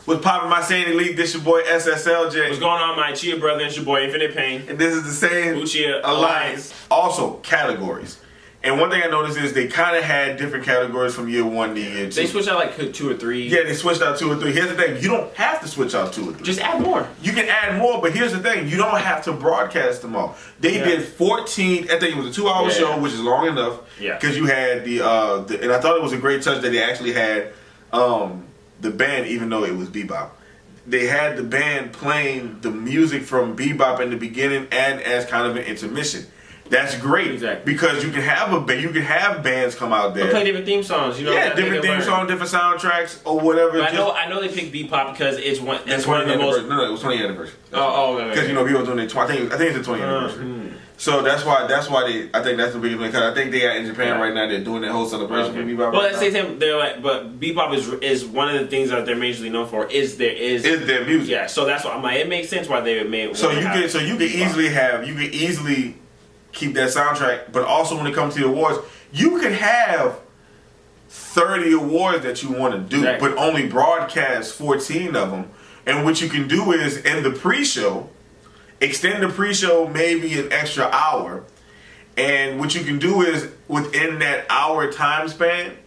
What's poppin', my Saint Elite? This your boy SSLJ. What's going on, my Chia brother? It's your boy Infinite Pain. And this is the Saiyan Uchiha Alliance. Also, categories. And one thing I noticed is they kind of had different categories from year 1 to year 2. They switched out like 2 or 3. Yeah, they switched out 2 or 3. Here's the thing. You don't have to switch out 2 or 3. Just add more. You can add more, but here's the thing. You don't have to broadcast them all. They did 14, I think it was a 2-hour show, which is long enough. Yeah. Because you had the, and I thought it was a great touch that they actually had the band, even though it was bebop. They had the band playing the music from bebop in the beginning and as kind of an intermission. That's great, because you can have bands come out there. Or play different theme songs, you know. Yeah, different theme songs, different soundtracks, or whatever. But I know they picked bebop because it's one of the most. No, it was 20th anniversary. Because you know people doing their I think it's the 20th anniversary. So that's why I think that's the biggest thing, because I think they are in Japan right now. They're doing that whole celebration for bebop. Well, at the same time, they're like, but bebop is one of the things that they're majorly known for is their music. Yeah, so that's why I'm like, it makes sense why they made. So you can easily keep that soundtrack, but also when it comes to the awards, you can have 30 awards that you want to do, but only broadcast 14 of them. And what you can do is in the pre-show, extend the pre-show maybe an extra hour, and what you can do is within that hour time span,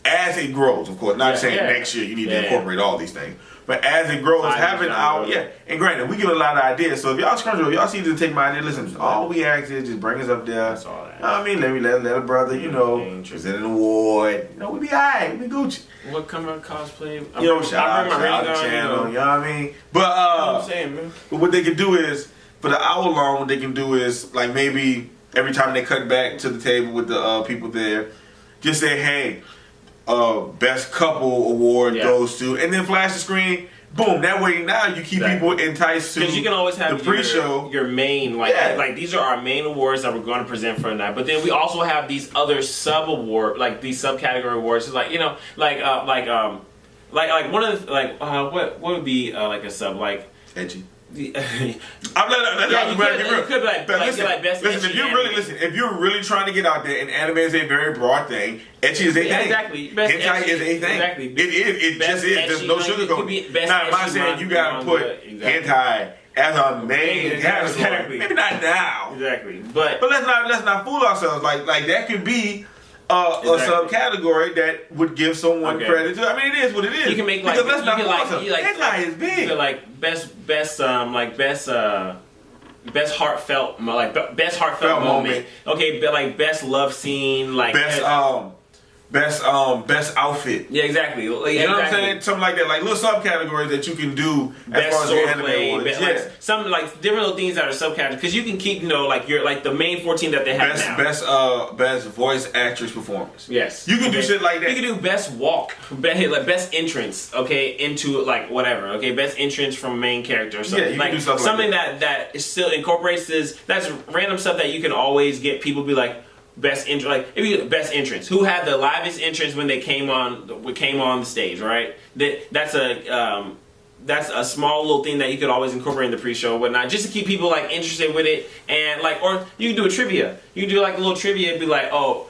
as it grows, of course, not saying next year you need to incorporate all these things, but as it grows, have an hour, and granted, we give a lot of ideas, so if y'all scrunch over, y'all see to take my idea, listen, all we ask is just bring us up there. That's all that. You know what I mean, let a brother, present an award, we be alright, we Gucci. What kind of cosplay? Shout out the channel, you know what I mean? But, I'm saying, man. But what they can do is, for the hour long, what they can do is, like maybe every time they cut back to the table with the people there, just say, hey, best couple award goes to, and then flash the screen. Boom! That way, now you keep people enticed to. Because you can always have the pre-show. Your main, like these are our main awards that we're going to present for tonight. But then we also have these other sub award, like these subcategory awards. It's like like one of the, what would be like a sub like edgy. You could be like best listen, if you're really trying to get out there, and anime is a very broad thing, ecchi is a thing. Exactly. Hentai is a thing. Exactly. It just is. There's no sugarcoating. Now, I'm not saying you gotta put hentai as a main category. Maybe not now. Exactly. But let's not fool ourselves. Like that could be a subcategory that would give someone credit to. I mean, it is what it is. You can make hentai is big. You could like best heartfelt moment. Okay, but like best love scene, like best outfit. Yeah, exactly. You know what I'm saying? Something like that, like little subcategories that you can do as far as your anime awards. Like some like different little things that are subcategories, because you can keep like the main 14 that they have now. Best voice actress performance. Yes, you can do shit like that. You can do best walk, best entrance. Okay, into like whatever. Okay, best entrance from main character. Or something. Yeah, you like can do stuff something like that still incorporates this. That's random stuff that you can always get people be like. Best entrance, like if you best entrance, who had the livest entrance when they came on the stage, right? That's a small little thing that you could always incorporate in the pre-show or whatnot, just to keep people like interested with it, and like, or you can do a trivia. You can do like a little trivia and be like, oh,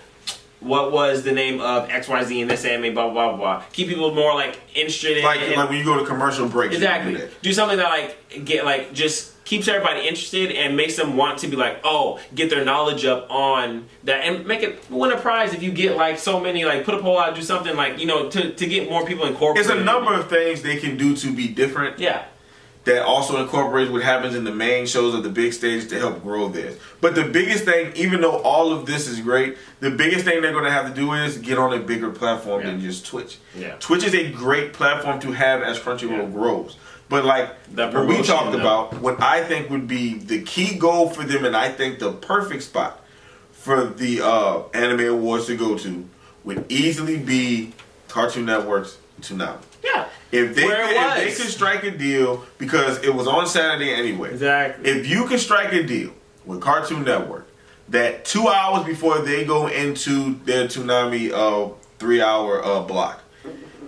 what was the name of XYZ in this anime, blah, blah, blah. Keep people more, like, interested in it. Like when you go to commercial breaks. Exactly. Do something that, like, just keeps everybody interested and makes them want to be like, oh, get their knowledge up on that. And make it, win a prize if you get, like, so many, like, put a poll out, do something, like, to get more people incorporated. It's a number of things they can do to be different. Yeah. That also incorporates what happens in the main shows of the big stage to help grow this. But the biggest thing, even though all of this is great, the biggest thing they're going to have to do is get on a bigger platform than just Twitch. Yeah. Twitch is a great platform to have as Crunchyroll grows. But like what we talked about, what I think would be the key goal for them, and I think the perfect spot for the anime awards to go to, would easily be Cartoon Network's Toonami. Yeah. If they could strike a deal, because it was on Saturday anyway. Exactly. If you could strike a deal with Cartoon Network that 2 hours before they go into their Toonami 3-hour block,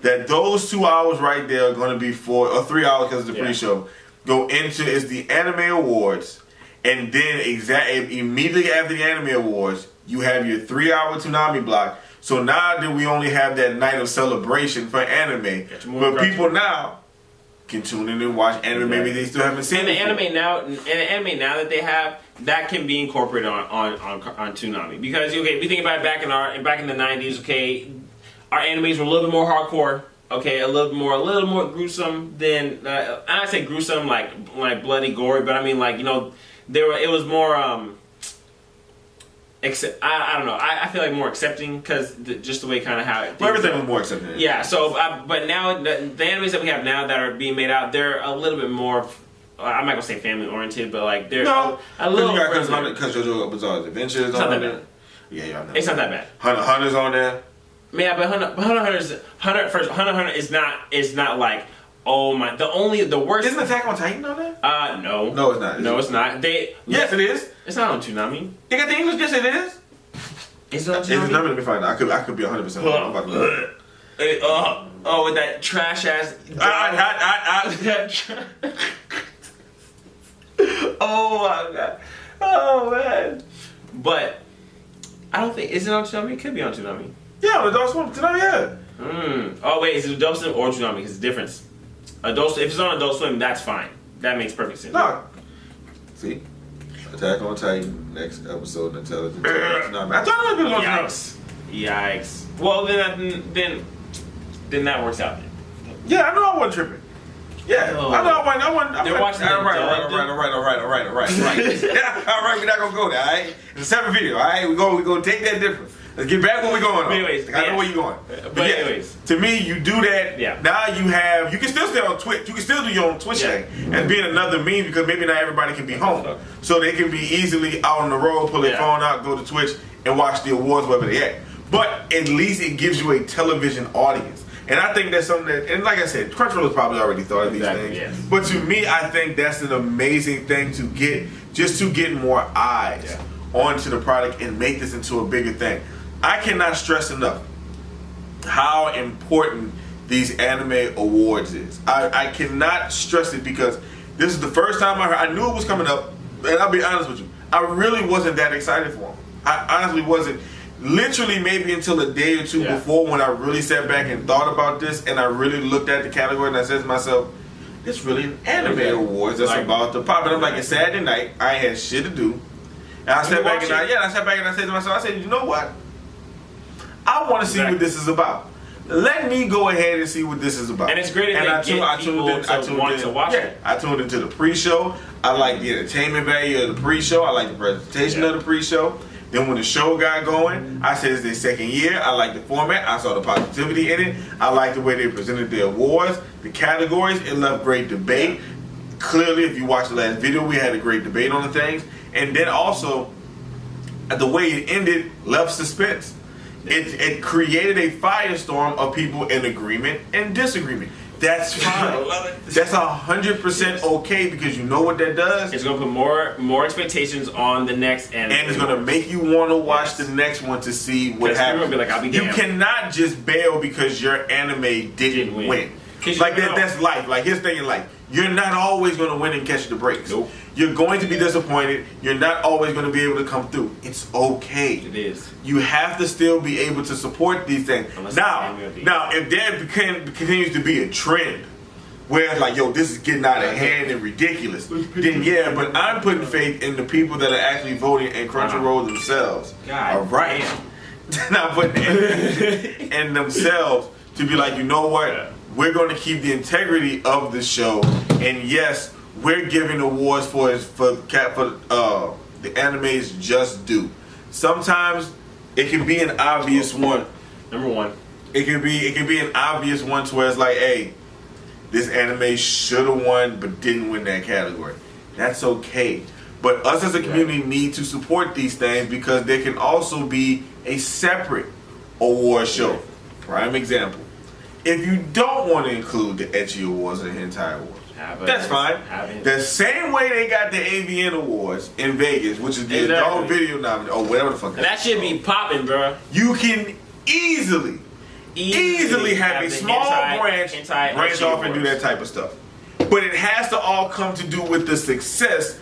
that those 2 hours right there are going to be 3 hours because of the pre-show, go into is the Anime Awards, and then immediately after the Anime Awards, you have your 3-hour Toonami block. So now that we only have that night of celebration for anime, but people now can tune in and watch anime. Maybe they still haven't seen. And the anime now that they have, that can be incorporated on Toonami, because okay, we think about it back in the 90s. Okay, our animes were a little bit more hardcore. Okay, a little more gruesome than I say gruesome like bloody, gory, but I mean like, you know, it was more I don't know. I feel like more accepting because just the way kind of how it. Well, everything was more accepting. Yeah. So, but now the animes that we have now that are being made out, they're a little bit more. I'm not gonna say family oriented, but like they're a little. Because JoJo Bizarre Adventures. It's not that bad. Yeah, I know. It's not that bad. Hunter's on there. Yeah, but Hunter is not like, oh my, the worst. Isn't Attack on Titan on there? No. No, it's not. No, it's not. Yes, it is. It's not on Toonami. They got the English. Yes, it is. It's on Toonami. Let me find out. I could be 100% wrong about that. Oh, with that trash ass. Oh my god. Oh man. But I don't think, is it on Toonami? It could be on Toonami. Yeah, on Adult Swim. Toonami, yeah. Oh wait, is it Adult Swim or Toonami? Because it's different. If it's on Adult Swim, that's fine. That makes perfect sense. No. See? Attack on Titan, next episode, Intelligent. I thought it was on Yikes. Yikes. Well, then that works out. Yeah, I know I wasn't tripping. Yeah, oh. I know I wasn't. They're watching all right. Yeah, all right, we're not gonna go there, all right? It's a separate video, all right? We're gonna take that different. Let's get back where we're going. Anyways, I know where you're going. But yeah, anyways, to me, you do that. Yeah. Now you can still stay on Twitch. You can still do your own Twitch thing as being another meme, because maybe not everybody can be home, so they can be easily out on the road, pull their phone out, go to Twitch, and watch the awards wherever they at. But at least it gives you a television audience. And I think that's something that, and like I said, Crunchyroll has probably already thought of these things. Yes. But to me, I think that's an amazing thing to get, just to get more eyes onto the product and make this into a bigger thing. I cannot stress enough how important these anime awards is. I cannot stress it, because this is the first time I knew it was coming up, and I'll be honest with you, I really wasn't that excited for them. I honestly wasn't. Literally maybe until a day or two before, when I really sat back and thought about this, and I really looked at the category, and I said to myself, it's really an anime awards that's about to pop. And I'm like, it's Saturday night, I had shit to do. And I sat back and I said to myself, I said, you know what? I want to see what this is about. Let me go ahead and see what this is about. And it's great if I tuned to watch it. I tuned into the pre-show. I like the entertainment value of the pre-show. I like the presentation of the pre-show. Then when the show got going, I said it's their second year. I like the format. I saw the positivity in it. I like the way they presented the awards, the categories. It left great debate. Clearly, if you watched the last video, we had a great debate on the things. And then also, the way it ended left suspense. It created a firestorm of people in agreement and disagreement. That's fine. I love it. That's 100% okay, because you know what that does? It's going to put more expectations on the next anime. And it's going to make you want to watch the next one to see what happens. Be like, I'll be damned. You cannot just bail because your anime didn't win. Like that's life. Like here's the thing in life. You're not always going to win and catch the breaks. Nope. You're going to be disappointed. You're not always going to be able to come through. It's okay. It is. You have to still be able to support these things. Now, if there continues to be a trend where it's like, yo, this is getting out of hand and ridiculous, then yeah, but I'm putting faith in the people that are actually voting and Crunchyroll themselves. God, all right. Not putting in themselves to be like, you know what? We're going to keep the integrity of the show, and yes, we're giving awards for the anime's just due. Sometimes it can be an obvious one. Number one. It can be an obvious one to where it's like, hey, this anime should have won but didn't win that category. That's okay. But us as a community need to support these things, because there can also be a separate award show. Prime example. If you don't want to include the Ecchi Awards and the Hentai Awards, that's fine. The same way they got the AVN Awards in Vegas, which is the adult video nominee, or whatever the fuck. That should be popping, bro. You can easily have a small branch off and do that type of stuff. But it has to all come to do with the success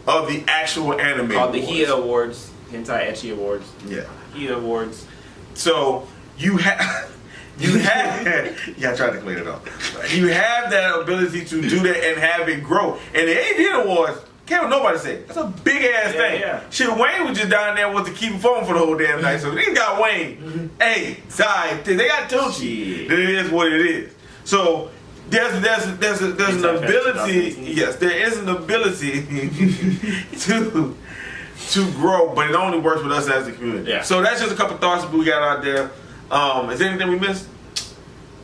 of the actual anime called the HIA Awards, Hentai Ecchi Awards. Yeah. HIA Awards. So you have... You have, yeah, I tried to clean it up. You have that ability to do that and have it grow. And the AD Awards, can't nobody say. That's a big ass thing. Yeah. Shit, Wayne was just down there with the keep phone for the whole damn night. So they got Wayne. Hey, sorry, they got Tucci. It is what it is. So there's an ability. Yes, there is an ability to grow, but it only works with us as a community. Yeah. So that's just a couple thoughts we got out there. Is there anything we missed?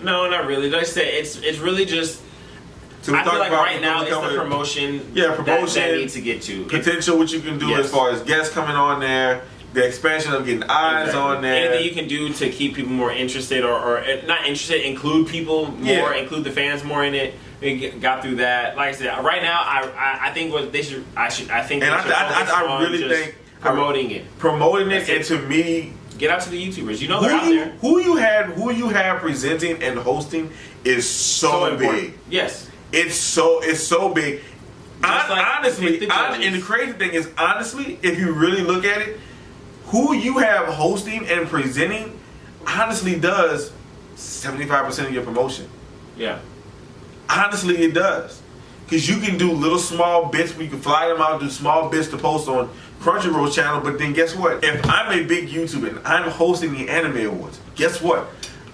No, not really. Like I said, it's really just. So I feel like right now it's the promotion. Yeah, promotion. That needs to get to Potential, what you can do as far as guests coming on there, the expansion of getting eyes on there. Anything you can do to keep people more interested, or not interested, include people more, include the fans more in it. We got through that. Like I said, right now I think what they should. I think. And I really think promoting it, and to me. Get out to the YouTubers. You know they're out there. Who you have presenting and hosting is so big. Yes. It's so big. Honestly, and the crazy thing is, honestly, if you really look at it, who you have hosting and presenting honestly does 75% of your promotion. Yeah. Honestly, it does. Because you can do little small bits where you can fly them out, do small bits to post on Crunchyroll's channel, but then guess what? If I'm a big YouTuber and I'm hosting the Anime Awards, guess what?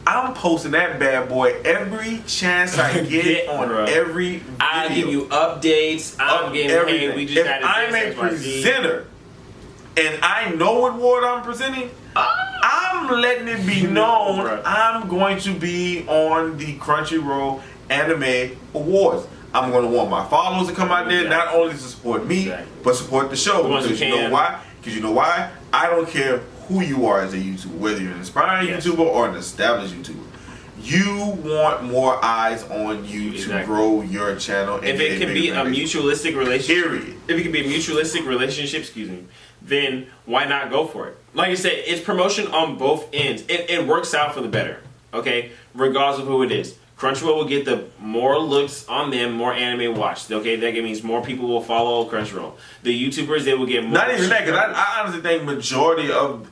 I'm posting that bad boy every chance I get on every video. I'll give you updates. I'm getting everything. We just if I'm a presenter and I know what award I'm presenting, I'm letting it be known I'm going to be on the Crunchyroll Anime Awards. I'm going to want my followers to come out there, not only to support me, but support the show. Because you know why? Because you know why? I don't care who you are as a YouTuber, whether you're an aspiring YouTuber or an established YouTuber. You want more eyes on you to grow your channel. And if it can be a mutualistic relationship, if it can be a mutualistic relationship, then why not go for it? Like I said, it's promotion on both ends. It works out for the better, okay? Regardless of who it is. Crunchyroll will get the more looks on them, more anime watched. Okay, that means more people will follow Crunchyroll. The YouTubers, they will get more. Not even that, because I honestly think majority of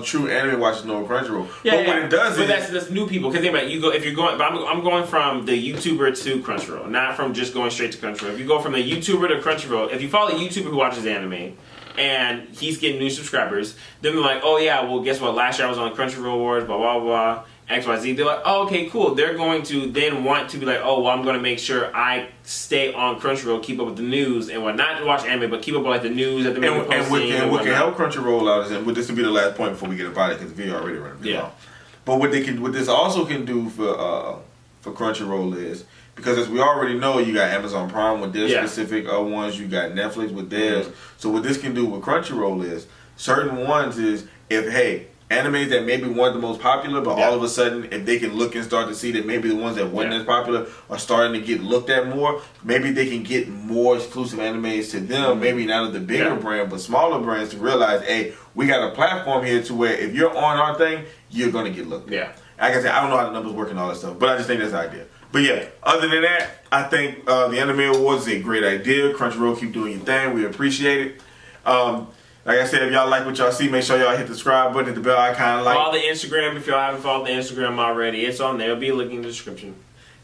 true anime watchers know Crunchyroll. Yeah, but what it does is that's new people. Because if you're going, but I'm going from the YouTuber to Crunchyroll, not from just going straight to Crunchyroll. If you go from the YouTuber to Crunchyroll, if you follow a YouTuber who watches anime, and he's getting new subscribers, then they're like, oh yeah, well guess what? Last year I was on Crunchyroll Awards, blah blah blah. XYZ, they're like, oh, okay, cool. They're going to then want to be like, oh, well, I'm going to make sure I stay on Crunchyroll, keep up with the news, and what not to watch anime, but keep up with like the news that they're posting. And what can help Crunchyroll out is, and this will be the last point before we get about it, because the video already running pretty long. But what this also can do for Crunchyroll is, because as we already know, you got Amazon Prime with their specific ones, you got Netflix with theirs. So what this can do with Crunchyroll is, certain ones is, animes that maybe weren't the most popular, but all of a sudden, if they can look and start to see that maybe the ones that weren't as popular are starting to get looked at more, maybe they can get more exclusive animes to them, maybe not of the bigger brand, but smaller brands to realize, hey, we got a platform here to where if you're on our thing, you're going to get looked at. Yeah. Like I said, I don't know how the numbers work and all that stuff, but I just think that's the idea. But yeah, other than that, I think the Anime Awards is a great idea. Crunchyroll, keep doing your thing. We appreciate it. Like I said, if y'all like what y'all see, make sure y'all hit the subscribe button, hit the bell icon. Follow the Instagram if y'all haven't followed the Instagram already. It's on there. It'll be a link in the description.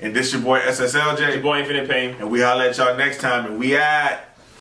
And this your boy SSLJ. It's your boy Infinite Pain. And we holla at y'all next time. And we at...